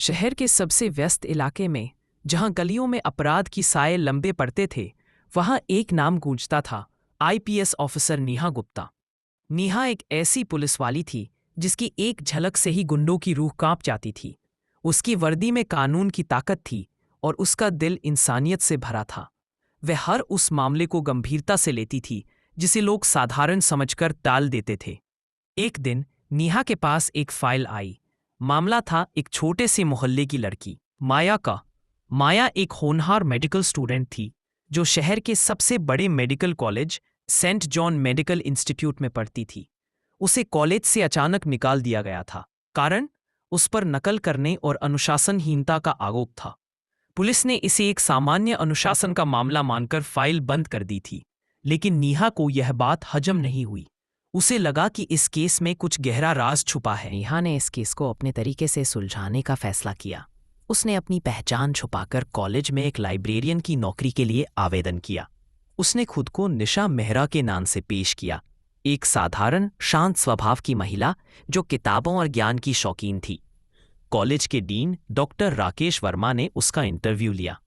शहर के सबसे व्यस्त इलाके में, जहां गलियों में अपराध की साए लंबे पड़ते थे, वहां एक नाम गूंजता था। IPS officer Neha Gupta. नेहा एक ऐसी पुलिस वाली थी जिसकी एक झलक से ही गुंडों की रूह कांप जाती थी। उसकी वर्दी में कानून की ताकत थी और उसका दिल इंसानियत से भरा था। वह हर उस मामले को गंभीरता से लेती थी जिसे लोग साधारण समझकर टाल देते थे। एक दिन नेहा के पास एक फाइल आई। मामला था एक छोटे से मोहल्ले की लड़की माया का। माया एक होनहार मेडिकल स्टूडेंट थी जो शहर के सबसे बड़े medical college Saint John medical institute में पढ़ती थी। उसे कॉलेज से अचानक निकाल दिया गया था। कारण, उस पर नकल करने और अनुशासनहीनता का आरोप था। पुलिस ने इसे एक सामान्य अनुशासन का मामला मानकर फाइल बंद कर दी थी, लेकिन नेहा को यह बात हजम नहीं हुई। उसे लगा कि इस केस में कुछ गहरा राज छुपा है। नेहा ने इस केस को अपने तरीके से सुलझाने का फैसला किया। उसने अपनी पहचान छुपाकर कॉलेज में एक लाइब्रेरियन की नौकरी के लिए आवेदन किया। उसने खुद को निशा मेहरा के नाम से पेश किया, एक साधारण शांत स्वभाव की महिला जो किताबों और ज्ञान की शौकीन थी। कॉलेज के डीन डॉक्टर राकेश वर्मा ने उसका इंटरव्यू लिया।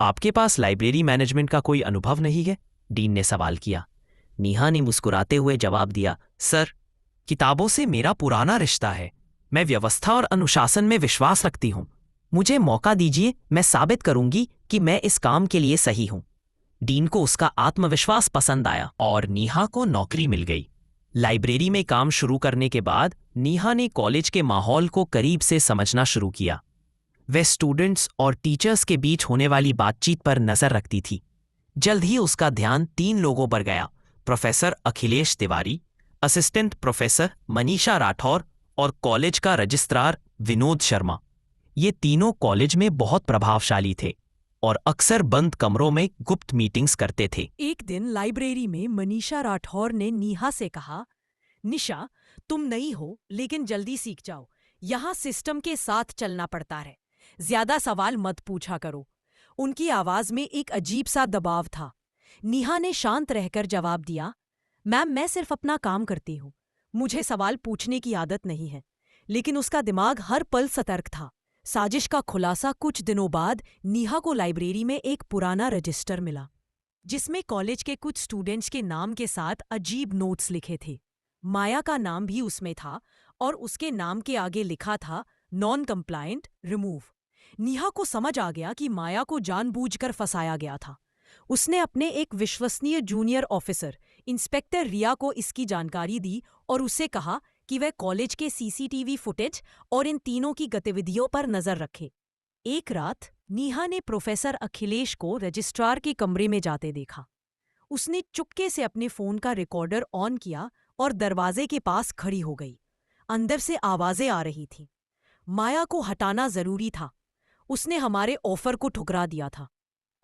आपके पास लाइब्रेरी मैनेजमेंट का कोई अनुभव नहीं है? डीन ने सवाल किया। नेहा ने मुस्कुराते हुए जवाब दिया, सर, किताबों से मेरा पुराना रिश्ता है। मैं व्यवस्था और अनुशासन में विश्वास रखती हूँ। मुझे मौका दीजिए, मैं साबित करूंगी कि मैं इस काम के लिए सही हूँ। डीन को उसका आत्मविश्वास पसंद आया और नेहा को नौकरी मिल गई। लाइब्रेरी में काम शुरू करने के बाद नेहा ने कॉलेज के माहौल को करीब से समझना शुरू किया। वह स्टूडेंट्स और टीचर्स के बीच होने वाली बातचीत पर नजर रखती थी। जल्द ही उसका ध्यान 3 लोगों पर गया, professor Akhilesh Tiwari, assistant professor Manisha Rathore और कॉलेज का रजिस्ट्रार विनोद शर्मा। ये तीनों कॉलेज में बहुत प्रभावशाली थे और अक्सर बंद कमरों में गुप्त मीटिंग्स करते थे। एक दिन लाइब्रेरी में मनीषा राठौर ने नेहा से कहा, निशा, तुम नई हो लेकिन जल्दी सीख जाओ। यहाँ सिस्टम के साथ चलना पड़ता है। ज्यादा सवाल मत पूछा करो। उनकी आवाज में एक अजीब सा दबाव था। नेहा ने शांत रहकर जवाब दिया, मैम, मैं सिर्फ अपना काम करती हूँ। मुझे सवाल पूछने की आदत नहीं है। लेकिन उसका दिमाग हर पल सतर्क था। साजिश का खुलासा कुछ दिनों बाद नेहा को लाइब्रेरी में एक पुराना रजिस्टर मिला जिसमें कॉलेज के कुछ स्टूडेंट्स के नाम के साथ अजीब नोट्स लिखे थे। माया का नाम भी उसमें था और उसके नाम के आगे लिखा था नॉन कंप्लायंट, रिमूव। नेहा को समझ आ गया कि माया को जानबूझकर फंसाया गया था। उसने अपने एक विश्वसनीय जूनियर ऑफिसर इंस्पेक्टर रिया को इसकी जानकारी दी और उससे कहा कि वह कॉलेज के सीसीटीवी फुटेज और इन तीनों की गतिविधियों पर नजर रखे। एक रात नेहा ने प्रोफेसर अखिलेश को रजिस्ट्रार के कमरे में जाते देखा। उसने चुपके से अपने फोन का रिकॉर्डर ऑन किया और दरवाजे के पास खड़ी हो गई। अंदर से आवाजें आ रही थीं। माया को हटाना जरूरी था। उसने हमारे ऑफर को ठुकरा दिया था,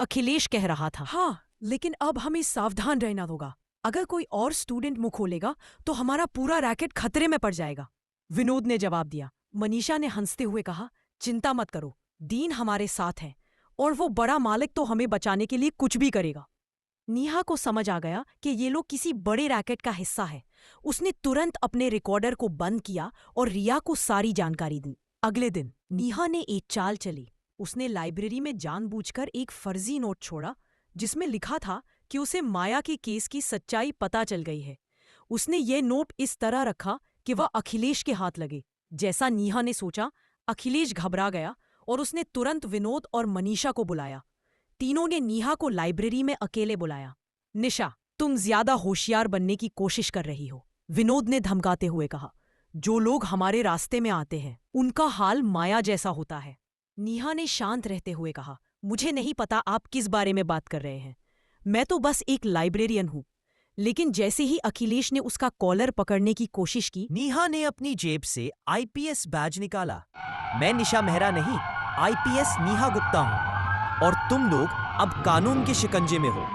अखिलेश कह रहा था। हाँ, लेकिन अब हमें सावधान रहना होगा। अगर कोई और स्टूडेंट मुंह खोलेगा तो हमारा पूरा रैकेट खतरे में पड़ जाएगा, विनोद ने जवाब दिया। मनीषा ने हंसते हुए कहा, चिंता मत करो, डीन हमारे साथ है और वो बड़ा मालिक तो हमें बचाने के लिए कुछ भी करेगा। नेहा को समझ आ गया कि ये लोग किसी बड़े रैकेट का हिस्सा है। उसने तुरंत अपने रिकॉर्डर को बंद किया और रिया को सारी जानकारी दी। अगले दिन नेहा ने एक चाल चली। उसने लाइब्रेरी में जानबूझकर एक फर्जी नोट छोड़ा जिसमें लिखा था कि उसे माया के केस की सच्चाई पता चल गई है। उसने ये नोट इस तरह रखा कि वह अखिलेश के हाथ लगे। जैसा नेहा ने सोचा, अखिलेश घबरा गया और उसने तुरंत विनोद और मनीषा को बुलाया। तीनों ने नेहा को लाइब्रेरी में अकेले बुलाया। निशा, तुम ज्यादा होशियार बनने की कोशिश कर रही हो, विनोद ने धमकाते हुए कहा। जो लोग हमारे रास्ते में आते हैं उनका हाल माया जैसा होता है। नेहा ने शांत रहते हुए कहा, मुझे नहीं पता आप किस बारे में बात कर रहे हैं। मैं तो बस एक लाइब्रेरियन हूँ। लेकिन जैसे ही अखिलेश ने उसका कॉलर पकड़ने की कोशिश की, नेहा ने अपनी जेब से आईपीएस बैज निकाला। मैं निशा मेहरा नहीं, आईपीएस नेहा गुप्ता हूँ और तुम लोग अब कानून के शिकंजे में हो।